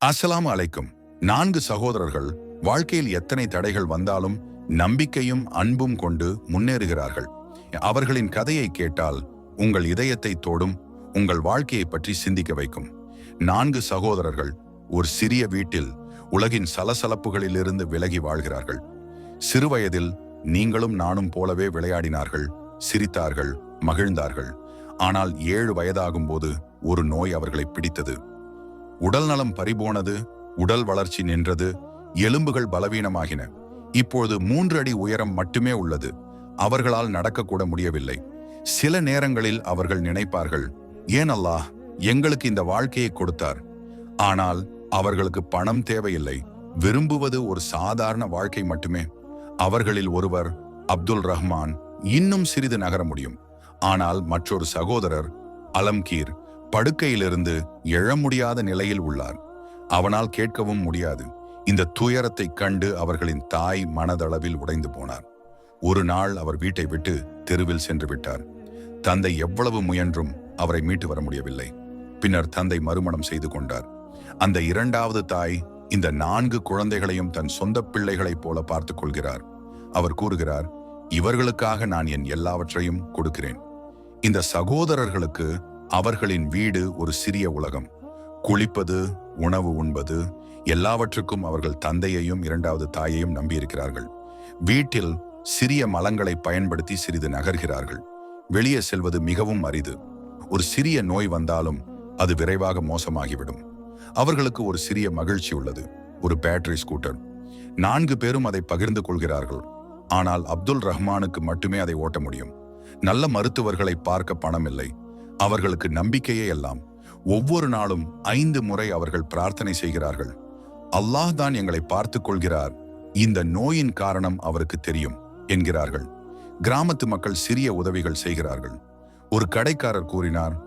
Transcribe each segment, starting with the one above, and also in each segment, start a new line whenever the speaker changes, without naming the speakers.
அஸ்ஸலாமு அலைக்கும். 4 சகோதரர்கள் வாழ்க்கையில் எத்தனை தடைகள் வந்தாலும் நம்பிக்கையும் அன்பும் கொண்டு முன்னேறுகிறார்கள். அவர்களின் கதையை கேட்டால் உங்கள் இதயத்தை தோடும், உங்கள் வாழ்க்கையை பற்றி சிந்திக்க வைக்கும். 4 சகோதரர்கள் ஒரு சிறிய வீட்டில் உலகின் சலசலப்புகளிலிருந்து விலகி வாழ்கிறார்கள். சிறுவயதில் நீங்களும் நானும் போலவே விளையாடினார்கள், சிரித்தார்கள், மகிழ்ந்தார்கள். ஆனால் 7 வயதாகும் போது ஒரு நோய் அவர்களை பிடித்தது. உடல் நலம் பறிபோனது, உடல் வளர்ச்சி நின்றது, எலும்புகள் பலவீனமாகின. இப்போது 3 அடி உயரம் மட்டுமே உள்ளது. அவர்களால் நடக்கக்கூட முடியவில்லை. சில நேரங்களில் அவர்கள் நினைப்பார்கள், ஏன் அல்லாஹ் எங்களுக்கு இந்த வாழ்க்கையை கொடுத்தார்? ஆனால் அவர்களுக்கு பணம் தேவையில்லை, விரும்புவது ஒரு சாதாரண வாழ்க்கை மட்டுமே. அவர்களில் ஒருவர் அப்துல் ரஹ்மான் இன்னும் சிறிது நகர முடியும். ஆனால் மற்றொரு சகோதரர் அலம்கீர் படுக்கையிலிருந்து எழ முடியாத நிலையில் உள்ளார். அவனால் கேட்கவும் முடியாது. இந்த துயரத்தை கண்டு அவர்களின் தாய் மனதளவில் உடைந்து போனார். ஒரு நாள் அவர் வீட்டை விட்டு தெருவில் சென்று விட்டார். தந்தை எவ்வளவு முயன்றும் அவரை மீட்டு வர முடியவில்லை. பின்னர் தந்தை மறுமணம் செய்து கொண்டார். அந்த 2வது தாய் இந்த 4 குழந்தைகளையும் தன் சொந்த பிள்ளைகளைப் போல பார்த்துக் கொள்கிறார். அவர் கூறுகிறார், இவர்களுக்காக நான் என் எல்லாவற்றையும் கொடுக்கிறேன். இந்த சகோதரர்களுக்கு அவர்களின் வீடு ஒரு சிறிய உலகம். குளிப்பது, உணவு உண்பது, எல்லாவற்றுக்கும் அவர்கள் தந்தையையும் 2வது தாயையும் நம்பியிருக்கிறார்கள். வீட்டில் சிறிய மலங்களை பயன்படுத்தி சிறிது நகர்கிறார்கள். வெளியே செல்வது மிகவும் அரிது. ஒரு சிறிய நோய் வந்தாலும் அது விரைவாக மோசமாகிவிடும். அவர்களுக்கு ஒரு சிறிய மகிழ்ச்சி உள்ளது, ஒரு பேட்டரி ஸ்கூட்டர். 4 பேரும் அதை பகிர்ந்து கொள்கிறார்கள். ஆனால் அப்துல் ரஹ்மானுக்கு மட்டுமே அதை ஓட்ட முடியும். நல்ல மருத்துவர்களை பார்க்க பணம் இல்லை. அவர்களுக்கு நம்பிக்கையே எல்லாம். ஒவ்வொரு நாளும் 5 முறை அவர்கள் பிரார்த்தனை செய்கிறார்கள். அல்லாஹ் தான் எங்களை பார்த்துக் கொள்கிறார், இந்த நோயின் காரணம் அவருக்கு தெரியும் என்கிறார்கள். கிராமத்து மக்கள் சிறிய உதவிகள் செய்கிறார்கள். ஒரு கடைக்காரர் கூறினார்,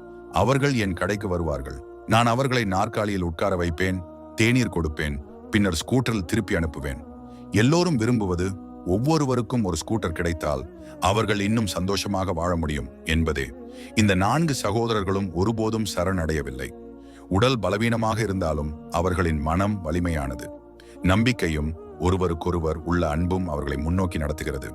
அவர்கள் என் கடைக்கு வருவார்கள். நான் அவர்களை நாற்காலியில் உட்கார வைப்பேன், தேநீர் கொடுப்பேன், பின்னர் ஸ்கூட்டரில் திருப்பி அனுப்புவேன். எல்லோரும் விரும்புவது ஒவ்வொருவருக்கும் ஒரு ஸ்கூட்டர் கிடைத்தால் அவர்கள் இன்னும் சந்தோஷமாக வாழ முடியும் என்பதே. இந்த 4 சகோதரர்களும் ஒருபோதும் சரணடையவில்லை. உடல் பலவீனமாக இருந்தாலும் அவர்களின் மனம் வலிமையானது. நம்பிக்கையும் ஒருவருக்கொருவர் உள்ள அன்பும் அவர்களை முன்னோக்கி நடத்துகிறது.